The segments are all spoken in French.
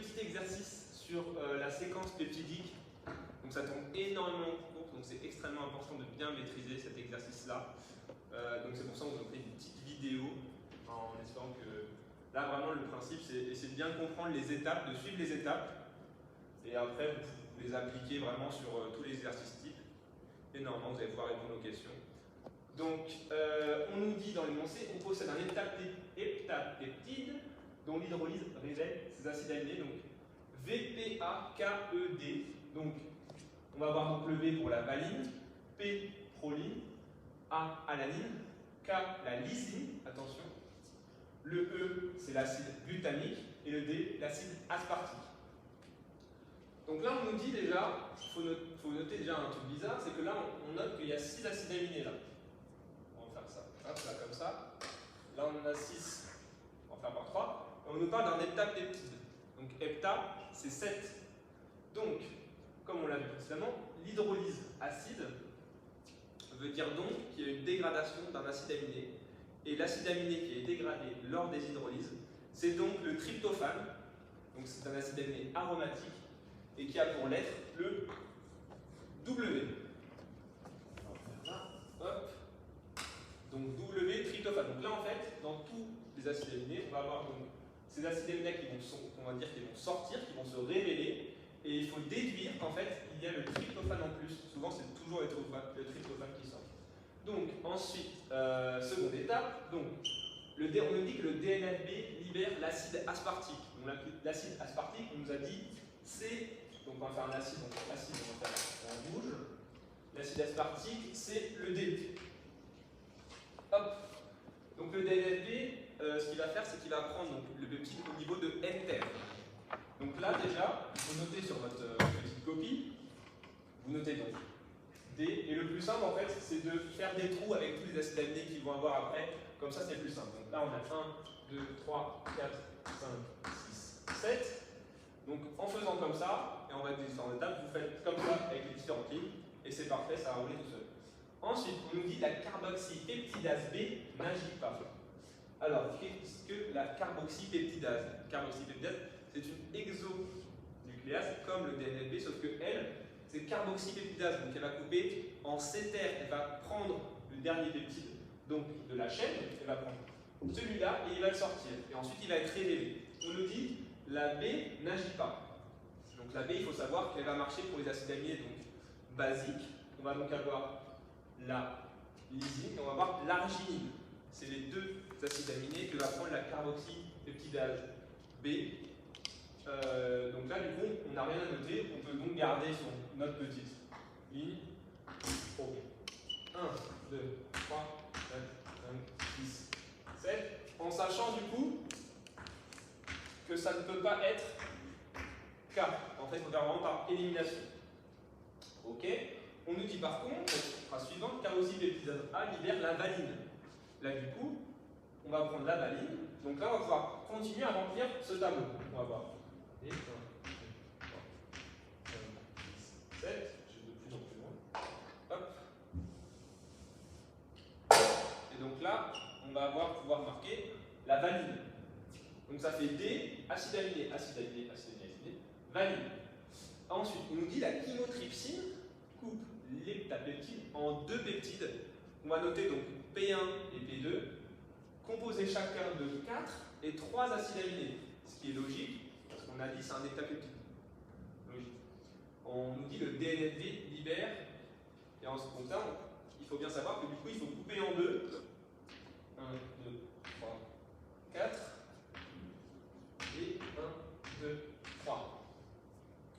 petit exercice sur la séquence peptidique. Donc ça tombe énormément en cours, donc c'est extrêmement important de bien maîtriser cet exercice-là. Donc c'est pour ça qu'on a fait une petite vidéo en espérant que là vraiment le principe c'est essayer de bien comprendre les étapes, de suivre les étapes et après vous les appliquer vraiment sur tous les exercices types et normalement vous allez pouvoir répondre aux questions. Donc on nous dit dans l'énoncé on possède un heptapeptide dont l'hydrolyse révèle ces acides aminés, donc VPAKED. Donc on va avoir donc le V pour la valine, P proline, A alanine, K la lysine, attention. Le E c'est l'acide glutamique et le D l'acide aspartique. Donc là on nous dit déjà, il faut noter déjà un truc bizarre, c'est que là on note qu'il y a 6 acides aminés là. On va faire ça, hop là comme ça. Là on en a 6, on va faire par 3. Et on nous parle d'un heptapeptide. Donc hepta c'est 7. Donc, comme on l'a vu précédemment, l'hydrolyse acide veut dire donc qu'il y a une dégradation d'un acide aminé. Et l'acide aminé qui est dégradé lors des hydrolyses, c'est donc le tryptophane. Donc c'est un acide aminé aromatique et qui a pour lettre le W. On va faire là, hop. Donc W, tryptophane. Donc là en fait, dans tous les acides aminés, on va avoir donc ces acides aminés qui vont sortir, qui vont se révéler. Et il faut déduire qu'en fait, il y a le tryptophane en plus. Souvent, c'est toujours le tryptophane qui sort. Donc, ensuite, seconde étape, donc, on nous dit que le DNAB libère l'acide aspartique. Donc, l'acide aspartique, on nous a dit, c'est, donc on va faire un acide, donc l'acide, on va faire en rouge. L'acide aspartique, c'est le D. Hop. Donc, le DNAB, ce qu'il va faire, c'est qu'il va prendre donc, le peptide au niveau de N-ter. Donc là déjà, vous notez sur votre petite copie, vous notez donc D, et le plus simple en fait c'est de faire des trous avec tous les acides aminés qu'ils vont avoir après, comme ça c'est plus simple. Donc là on a 1, 2, 3, 4, 5, 6, 7. Donc en faisant comme ça, et on va être différentes étapes, vous faites comme ça avec les différentes lignes, et c'est parfait, ça va rouler tout seul. Ensuite, on nous dit la carboxypeptidase B n'agit pas. Alors, qu'est-ce que la carboxypeptidase? Carboxypeptidase, c'est une exonucléase comme le DNAB, sauf que elle, c'est carboxypeptidase, donc elle va couper en C-ter, elle va prendre le dernier peptide donc de la chaîne, elle va prendre celui-là et il va le sortir. Et ensuite il va être révélé. On nous dit la B n'agit pas. Donc la B, il faut savoir qu'elle va marcher pour les acides aminés donc basiques. On va donc avoir la lysine et on va avoir l'arginine. C'est les deux acides aminés que va prendre la carboxypeptidase B. Donc là, du coup, on n'a rien à noter. On peut donc garder notre petite ligne. OK. 1, 2, 3, 4, 5, 6, 7. En sachant du coup que ça ne peut pas être K. En fait, on va vraiment par élimination. OK. On nous dit par contre, phrase suivante, carboxypeptidase A libère la valine. Là, du coup, on va prendre la valine. Donc là, on va pouvoir continuer à remplir ce tableau. On va voir. Et 1, 2, 3, 5, 6, 7. Je vais de plus en plus loin. Hop. Et donc là, on va pouvoir marquer la valine. Donc ça fait D, acide aminé, acide aminé, acide aminé, acide aminé, valine. Ensuite, on nous dit la chymotrypsine coupe l'heptapeptide en 2 peptides. On va noter donc P1 et P2, composés chacun de 4 et 3 acides aminés. Ce qui est logique, parce qu'on a dit c'est un heptapeptide. Logique. On nous dit le DNAB libère, et en ce compte-là, il faut bien savoir que du coup, il faut couper en 2. 1, 2, 3, 4. Et 1, 2, 3.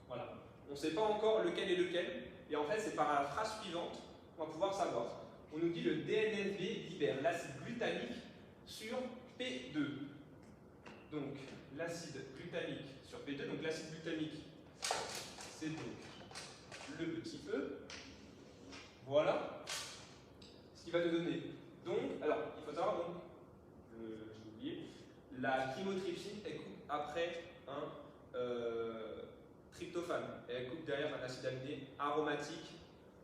Voilà. On ne sait pas encore lequel est lequel, et en fait, c'est par la phrase suivante qu'on va pouvoir savoir. On nous dit le DNAB libère l'acide glutamique sur P2. Donc, l'acide glutamique sur P2, donc l'acide glutamique, c'est donc le petit E. Voilà ce qui va nous donner. Donc, alors, il faut savoir, donc, j'ai oublié, la chymotrypsine, elle coupe après un tryptophane. Et elle coupe derrière un acide aminé aromatique,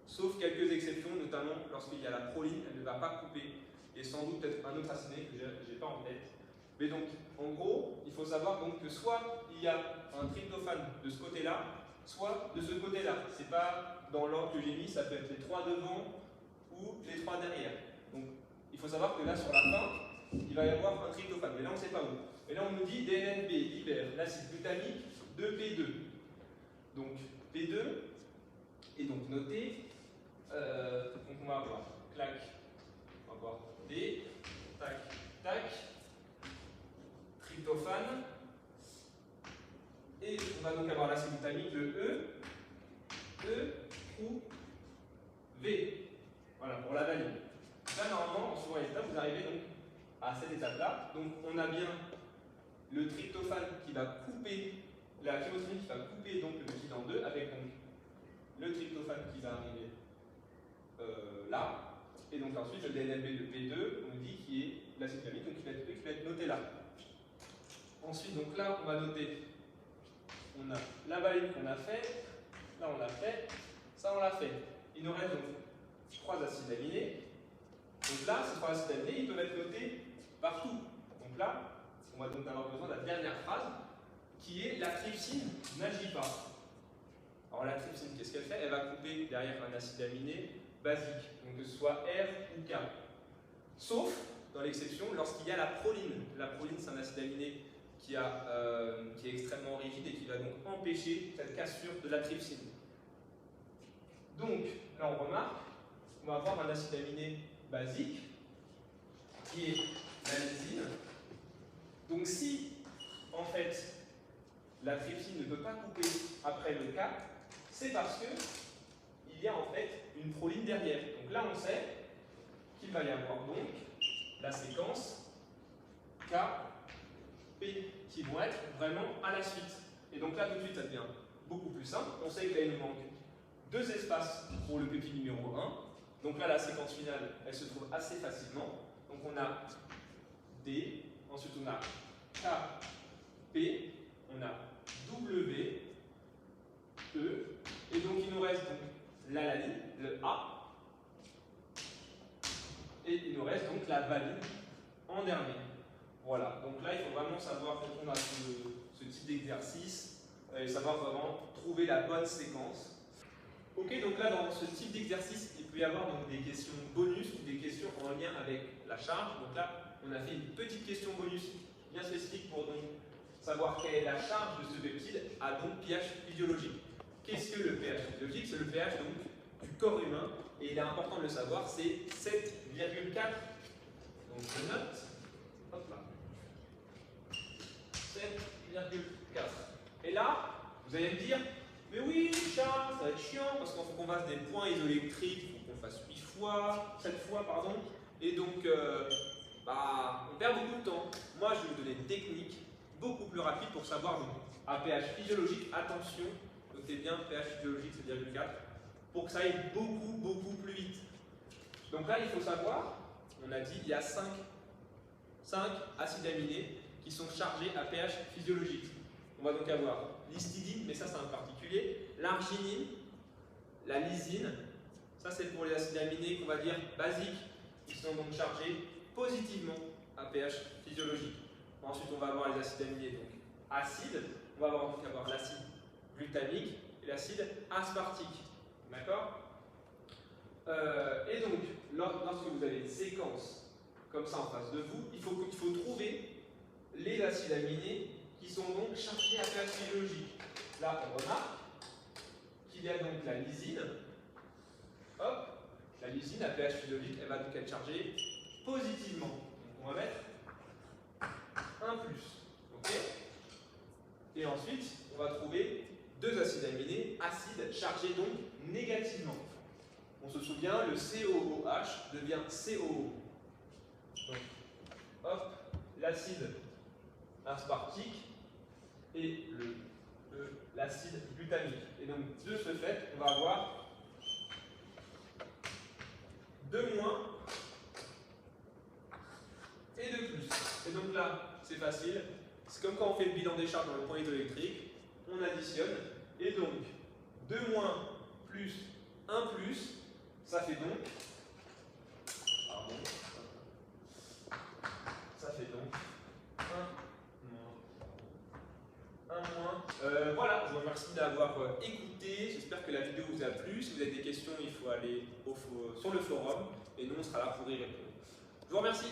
sauf quelques exceptions, notamment lorsqu'il y a la proline, elle ne va pas couper. Et sans doute peut-être un autre acide aminé que je n'ai pas en tête. Mais donc, en gros, il faut savoir donc, que soit il y a un tryptophane de ce côté-là, soit de ce côté-là. C'est pas dans l'ordre que j'ai mis, ça peut être les 3 devant ou les 3 derrière. Donc, il faut savoir que là, sur la fin, il va y avoir un tryptophane. Mais là, on ne sait pas où. Et là, on nous dit DNNB libère l'acide glutamique de P2. Donc, P2 est donc noté. Donc, on va avoir clac, on va avoir D, tac, tac, tryptophane. Et on va donc avoir l'acide glutamique, le E ou V. Voilà, pour la valine. Là, normalement, en suivant les étapes, vous arrivez donc à cette étape-là. Donc, on a bien le tryptophane qui va couper, la chymotrypsine qui va couper donc, le peptide en deux, avec donc le tryptophane qui va arriver là. Et donc ensuite, le DNLB de P2, on nous dit qui est l'acide glutamique, donc qui va être noté là. Ensuite, donc là, on va noter, on a la valine qu'on a fait, là on l'a fait, ça on l'a fait. Il nous reste donc 3 acides aminés. Donc là, ces 3 acides aminés, ils peuvent être notés partout. Donc là, on va donc avoir besoin de la dernière phrase, qui est la trypsine n'agit pas. Alors la trypsine, qu'est-ce qu'elle fait? Elle va couper derrière un acide aminé basique, donc que ce soit R ou K. Sauf, dans l'exception, lorsqu'il y a la proline. La proline, c'est un acide aminé qui est extrêmement rigide et qui va donc empêcher cette cassure de la trypsine. Donc, là on remarque, on va avoir un acide aminé basique, qui est la lysine. Donc si, en fait, la trypsine ne peut pas couper après le K, c'est parce que il y a en fait une proline derrière. Donc là, on sait qu'il va y avoir donc la séquence K, P qui vont être vraiment à la suite. Et donc là, tout de suite, ça devient beaucoup plus simple. On sait que là, il nous manque 2 espaces pour le péptide numéro 1. Donc là, la séquence finale, elle se trouve assez facilement. Donc on a D, ensuite on a K, P, on a W, E, et donc il nous reste donc l'alanine, le A, et il nous reste donc la valine en dernier. Voilà, donc là il faut vraiment savoir répondre à ce type d'exercice et savoir vraiment trouver la bonne séquence. Ok, donc là dans ce type d'exercice, il peut y avoir donc des questions bonus ou des questions en lien avec la charge. Donc là, on a fait une petite question bonus bien spécifique pour donc savoir quelle est la charge de ce peptide à donc pH physiologique. Qu'est-ce que le pH physiologique? C'est le pH donc du corps humain et il est important de le savoir, c'est 7,4. Donc je note, hop là, 7,4. Et là, vous allez me dire, mais oui, Charles, ça va être chiant parce qu'il faut qu'on fasse des points isoélectriques, il faut qu'on fasse 7 fois, pardon, et donc on perd beaucoup de temps. Moi, je vais vous donner une technique beaucoup plus rapide pour savoir donc, à pH physiologique, attention, notez bien pH physiologique, c'est 7,4, pour que ça aille beaucoup plus vite. Donc là, il faut savoir, on a dit, il y a 5 acides aminés qui sont chargés à pH physiologique. On va donc avoir l'histidine, mais ça c'est un particulier, l'arginine, la lysine, ça c'est pour les acides aminés qu'on va dire basiques, qui sont donc chargés positivement à pH physiologique. Ensuite on va avoir les acides aminés donc acides, on va donc avoir l'acide glutamique et l'acide aspartique. D'accord? Et donc, lorsque vous avez une séquence comme ça en face de vous, il faut trouver les acides aminés qui sont donc chargés à pH physiologique. Là, on remarque qu'il y a donc la lysine. Hop, la lysine à pH physiologique, elle va donc être chargée positivement. Donc, on va mettre un plus. Ok? Et ensuite, on va trouver 2 acides aminés, acides chargés donc négativement. On se souvient, le COOH devient COO. Donc, hop, l'acide aspartique et l'acide glutamique. Et donc, de ce fait, on va avoir 2 moins et 2 plus. Et donc là, c'est facile. C'est comme quand on fait le bilan des charges dans le point hydroélectrique. On additionne. Et donc, 2 moins plus 1 plus, ça fait donc, ça fait donc 1 remercie d'avoir écouté. J'espère que la vidéo vous a plu. Si vous avez des questions, il faut aller sur le forum et nous, on sera là pour y répondre. Je vous remercie.